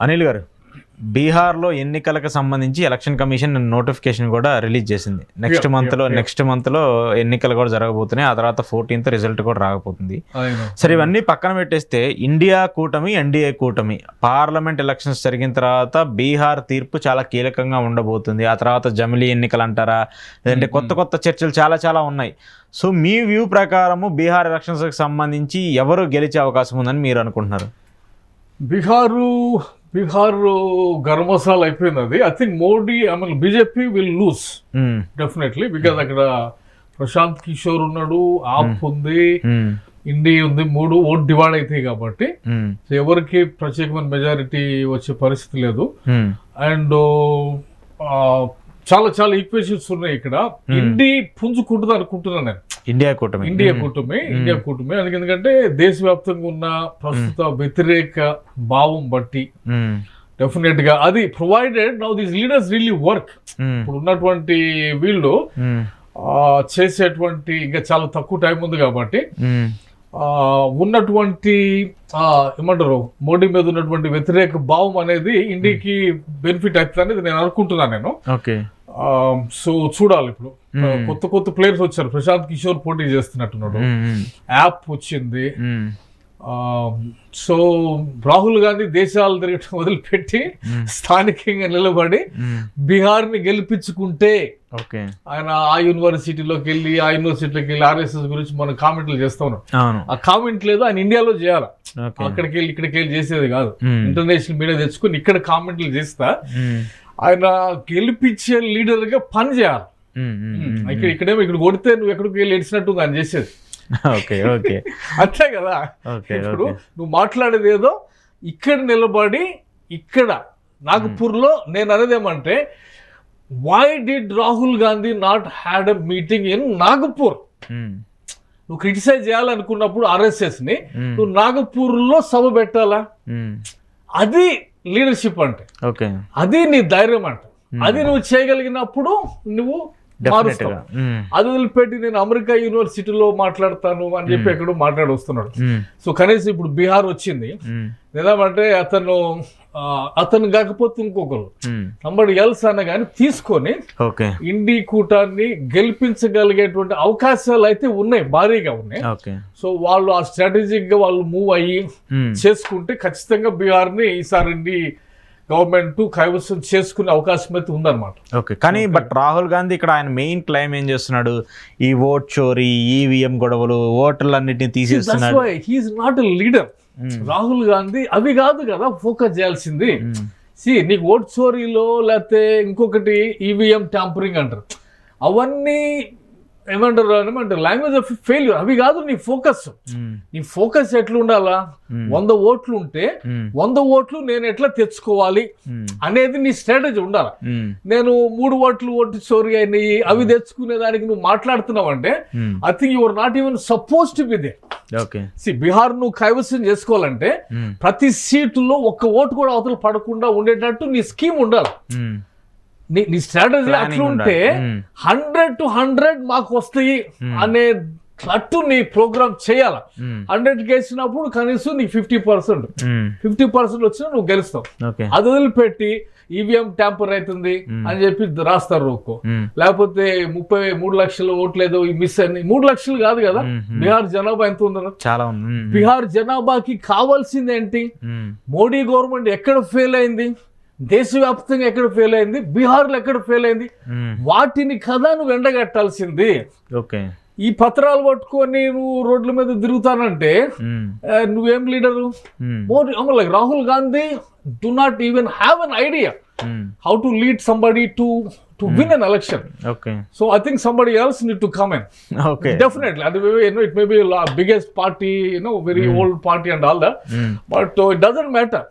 అనిల్ గారు, బీహార్లో ఎన్నికలకు సంబంధించి ఎలక్షన్ కమిషన్ నోటిఫికేషన్ కూడా రిలీజ్ చేసింది. నెక్స్ట్ మంత్లో ఎన్నికలు కూడా జరగబోతున్నాయి. ఆ తర్వాత 14th రిజల్ట్ కూడా రాకపోతుంది. సరే, ఇవన్నీ పక్కన పెట్టేస్తే ఇండియా కూటమి, ఎన్డీఏ కూటమి పార్లమెంట్ ఎలక్షన్స్ జరిగిన తర్వాత బీహార్ తీర్పు చాలా కీలకంగా ఉండబోతుంది. ఆ తర్వాత జమిలీ ఎన్నికలు అంటారా, లేదంటే కొత్త చర్చలు చాలా ఉన్నాయి. సో మీ వ్యూ ప్రకారము బీహార్ ఎలక్షన్స్కి సంబంధించి ఎవరు గెలిచే అవకాశం ఉందని మీరు అనుకుంటున్నారు? బీహార్ గర్మసాల అయిపోయింది అది. I think Modi, BJP will lose definitely, because అక్కడ ప్రశాంత్ కిషోర్ ఉన్నాడు, ఆప్ ఉంది, ఇండి ఉంది, 3 ఓట్ డివైడ్ అవుతాయి కాబట్టి ఎవరికి ప్రత్యేకమైన మెజారిటీ వచ్చే పరిస్థితి లేదు. అండ్ చాలా ఈక్వేషన్స్ ఉన్నాయి ఇక్కడ. ఇండి పుంజుకుంటుంది అనుకుంటున్నాను నేను. ఇండియా కూటమి. ఎందుకంటే దేశవ్యాప్తంగా ఉన్న ప్రస్తుత వ్యతిరేక భావం బట్టి డెఫినెట్ గా అది provided now these leaders really work. ఇప్పుడు ఉన్నటువంటి వీళ్ళు చేసేటువంటి ఇంకా చాలా తక్కువ టైం ఉంది కాబట్టి ఉన్నటువంటి ఏమంటారు మోడీ మీద ఉన్నటువంటి వ్యతిరేక భావం అనేది ఇండియాకి బెనిఫిట్ అవుతుంది అనేది నేను అనుకుంటున్నాను నేను. సో చూడాలి. ఇప్పుడు కొత్త ప్లేయర్స్ వచ్చారు. ప్రశాంత్ కిషోర్ పోటీ చేస్తున్నట్టున్నాడు, యాప్ వచ్చింది. సో రాహుల్ గాంధీ దేశాలు తిరగటం వదిలిపెట్టి స్థానికంగా నిలబడి బీహార్ ని గెలిపించుకుంటే ఆయన ఆ యూనివర్సిటీలోకి వెళ్ళి ఆర్ఎస్ఎస్ గురించి మనం కామెంట్లు చేస్తా ఉన్నాం. ఆ కామెంట్ లేదు, ఆయన ఇండియాలో చేయాలి. అక్కడికి వెళ్ళి ఇక్కడికి వెళ్ళి చేసేది కాదు. ఇంటర్నేషనల్ మీడియా తెచ్చుకుని ఇక్కడ కామెంట్లు చేస్తా ఆయన గెలిపించే లీడర్ గా పని చేయాలి. ఇక్కడేమో ఇక్కడ కొడితే నువ్వు ఎక్కడికి వెళ్ళి ఏడ్చినట్టు ఆయన చేసేది. అంతే కదా. ఇప్పుడు నువ్వు మాట్లాడేది ఏదో ఇక్కడ నిలబడి ఇక్కడ నాగపూర్ లో నేను అనేదేమంటే, why did Rahul Gandhi not had a meeting in Nagpur? నువ్వు క్రిటిసైజ్ చేయాలనుకున్నప్పుడు ఆర్ఎస్ఎస్ ని నువ్వు నాగపూర్ లో సభ పెట్టాలా? అది లీడర్షిప్ అంటే, అది నీ ధైర్యం అంటే. అది నువ్వు చేయగలిగినప్పుడు నువ్వు మారుస్తావు. అది వదిలిపెట్టి నేను అమెరికా యూనివర్సిటీలో మాట్లాడతాను అని చెప్పి ఎక్కడో మాట్లాడొస్తున్నాడు. సో కనీసం ఇప్పుడు బీహార్ వచ్చింది ఏదంటే అతను కాకపోతే ఇంకొకరు సంబడి ఎల్స్ అనగాని తీసుకొని ఇండి కూటాన్ని గెలిపించగలిగేటువంటి అవకాశాలు అయితే ఉన్నాయి, భారీగా ఉన్నాయి. సో వాళ్ళు ఆ స్ట్రాటజిక్ గా వాళ్ళు మూవ్ అయ్యి చేసుకుంటే ఖచ్చితంగా బీహార్ ని ఈసారి ఇండి గవర్నమెంట్ కైవసం చేసుకునే అవకాశం అయితే ఉందన్నమాట. కానీ బట్ రాహుల్ గాంధీ ఇక్కడ ఆయన మెయిన్ క్లైమ్ ఏం చేస్తున్నాడు? ఈ ఓట్ చోరీ, ఈవీఎం గొడవలు, ఓటర్లన్నిటిని తీసేస్తున్నాడు. He is not a leader. Rahul Gandhi అవి కాదు కదా ఫోకస్ చేయాల్సింది. నీకు ఓట్ చోరీలో లేకపోతే ఇంకొకటి ఈవీఎం ట్యాంపరింగ్ అంటారు, అవన్నీ ఏమంటారు లాంగ్వేజ్ ఆఫ్ ఫెయిల్యూర్. అవి కాదు నీ ఫోకస్. నీ ఫోకస్ ఎట్లా ఉండాలా? 100 ఓట్లు ఉంటే 100 ఓట్లు నేను ఎట్లా తెచ్చుకోవాలి అనేది నీ స్ట్రాటజీ ఉండాలి. నేను 3 ఓట్లు చోరీ అయినాయి అవి తెచ్చుకునే దానికి నువ్వు మాట్లాడుతున్నావు అంటే I think you are not even suppose to be there. Bihar నువ్వు కైవసం చేసుకోవాలంటే ప్రతి సీటులో 1 ఓటు కూడా అవతల పడకుండా ఉండేటట్టు నీ స్కీమ్ ఉండాలి. నీ స్ట్రాటజీ అట్లా ఉంటే 100 to 100 మాకు వస్తాయి అనే అట్టు నీ ప్రోగ్రామ్ చేయాల. 100కి వేసినప్పుడు కనీసం నీకు 50% వచ్చినా నువ్వు గెలుస్తావు. అది వదిలిపెట్టి ఈవీఎం ట్యాంపర్ అవుతుంది అని చెప్పి రాస్తారు రోకో, లేకపోతే 33 లక్షల ఓట్లు ఏదో మిస్ అయింది. 3 లక్షలు కాదు కదా, బీహార్ జనాభా ఎంత ఉందో చాలా. బీహార్ జనాభాకి కావాల్సింది ఏంటి? మోడీ గవర్నమెంట్ ఎక్కడ ఫెయిల్ అయింది, దేశవ్యాప్తంగా ఎక్కడ ఫెయిల్ అయింది, బీహార్లో ఎక్కడ ఫెయిల్ అయింది, వాటిని కదా నువ్వు ఎండగట్టాల్సింది. ఈ పత్రాలు పట్టుకొని నువ్వు రోడ్ల మీద తిరుగుతానంటే నువ్వేం leader? Like Rahul Gandhi do not even have an idea how to lead somebody to win an election. So I think somebody else need to come in. Definitely. And it may be the biggest party, very old party and all that. But it doesn't matter.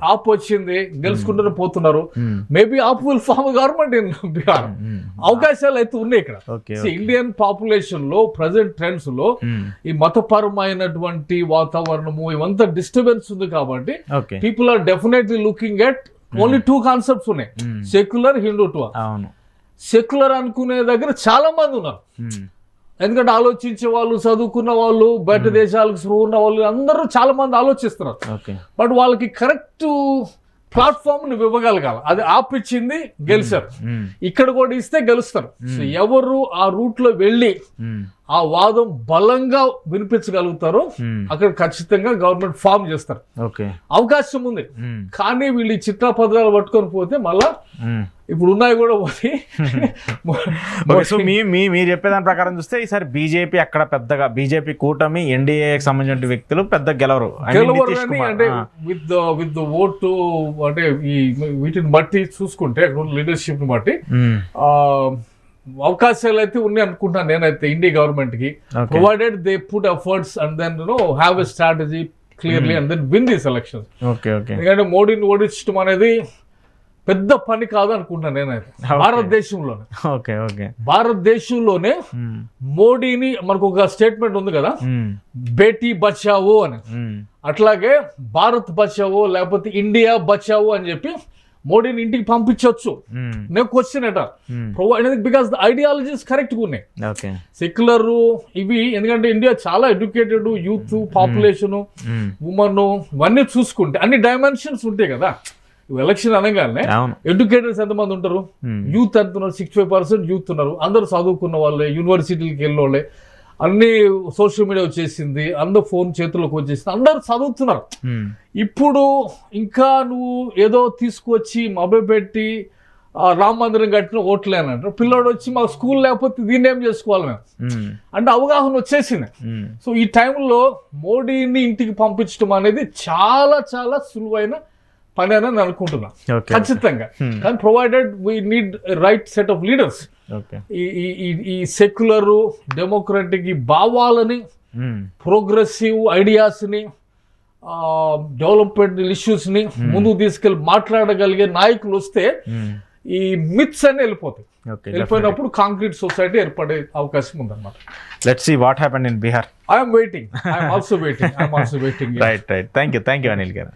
AAP వచ్చింది, గెలుచుకుంటూనే పోతున్నారు. Maybe AAP will form government in Bihar. అవకాశాలు అయితే ఉన్నాయి ఇక్కడ. Indian population లో present trends లో ఈ మతపరమైనటువంటి వాతావరణము ఇవంతా డిస్టర్బెన్స్ ఉంది కాబట్టి people are definitely looking at only 2 concepts ఉన్నాయి, సెక్యులర్, హిందూత్వ. సెక్యులర్ అనుకునే దగ్గర చాలా మంది ఉన్నారు. ఎందుకంటే ఆలోచించే వాళ్ళు, చదువుకున్న వాళ్ళు, బయట దేశాలకు స్పృహ ఉన్న వాళ్ళు అందరూ చాలా మంది ఆలోచిస్తున్నారు. బట్ వాళ్ళకి కరెక్ట్ ప్లాట్ఫామ్ నువ్వు ఇవ్వగలగాలి. అది ఆపిచ్చింది గెలిచారు, ఇక్కడ కూడా ఇస్తే గెలుస్తారు. సో ఎవరు ఆ రూట్ లో వెళ్ళి ఆ వాదం బలంగా వినిపించగలుగుతారో అక్కడ ఖచ్చితంగా గవర్నమెంట్ ఫామ్ చేస్తారు, అవకాశం ఉంది. కానీ వీళ్ళు ఈ చిట్టా పథకాలు పట్టుకొని పోతే మళ్ళా ఇప్పుడు ఉన్నాయి కూడా పోతే. సో మీరు చెప్పేదాని ప్రకారం చూస్తే ఈసారి బీజేపీ అక్కడ పెద్దగా, బీజేపీ కూటమి ఎన్డీఏకి సంబంధించిన వ్యక్తులు పెద్ద గెలవరు కానీ అంటే విత్ ఓటు అంటే ఈ వీటిని బట్టి చూసుకుంటే లీడర్షిప్ ని బట్టి అవకాశాలు అయితే ఉన్నాయి అనుకుంటున్నాను నేనైతే ఇండియా గవర్నమెంట్ కి, provided they put efforts and then have a strategy clearly and then win these elections. ఎందుకంటే మోడీని ఓడించడం అనేది పెద్ద పని కాదు అనుకుంటున్నాను నేనైతే భారతదేశంలోనే మోడీని, మనకు ఒక స్టేట్మెంట్ ఉంది కదా బేటీ బచావో అని, అట్లాగే భారత్ బచావో లేకపోతే ఇండియా బచావో అని చెప్పి మోడీని ఇంటికి పంపించవచ్చు. నేను question because the ideologies correct గా ఉన్నాయి, సెక్యులర్ ఇవి. ఎందుకంటే ఇండియా చాలా ఎడ్యుకేటెడ్ యూత్ పాపులేషన్, ఉమెన్, ఇవన్నీ చూసుకుంటే అన్ని డైమెన్షన్స్ ఉంటాయి కదా. ఎలక్షన్ అనగానే ఎడ్యుకేటర్స్ ఎంతమంది ఉంటారు, యూత్ ఎంత ఉన్నారు, 65% యూత్ ఉన్నారు. అందరూ చదువుకున్న వాళ్ళే, యూనివర్సిటీలకు వెళ్ళిన వాళ్ళే, అన్ని సోషల్ మీడియా వచ్చేసింది, అందరూ ఫోన్ చేతుల్లోకి వచ్చేసింది, అందరూ చదువుతున్నారు. ఇప్పుడు ఇంకా నువ్వు ఏదో తీసుకొచ్చి మభ్యపెట్టి రామ మందిరం కట్టిన ఓట్లేనంటారు. పిల్లోడు వచ్చి మాకు స్కూల్ లేకపోతే దీన్ని ఏం చేసుకోవాలి మేము అంటే అవగాహన వచ్చేసింది. సో ఈ టైంలో మోడీని ఇంటికి పంపించడం అనేది చాలా చాలా సులువైన పని అని నేను అనుకుంటున్నా ఖచ్చితంగా. కానీ provided we need right set of leaders. ఈ సెక్యులర్ డెమోక్రటిక్ ఈ భావాలని, ప్రోగ్రెసివ్ ఐడియాస్ ని, డెవలప్మెంట్ ఇష్యూస్ ని ముందుకు తీసుకెళ్ళి మాట్లాడగలిగే నాయకులు వస్తే ఈ మిత్స్ అని వెళ్ళిపోతాయి. వెళ్ళిపోయినప్పుడు కాంక్రీట్ సొసైటీ ఏర్పడే అవకాశం ఉందన్నమాట. Let's see what happened in Bihar. I am waiting. I am also waiting. Right. Thank you, Anil garu.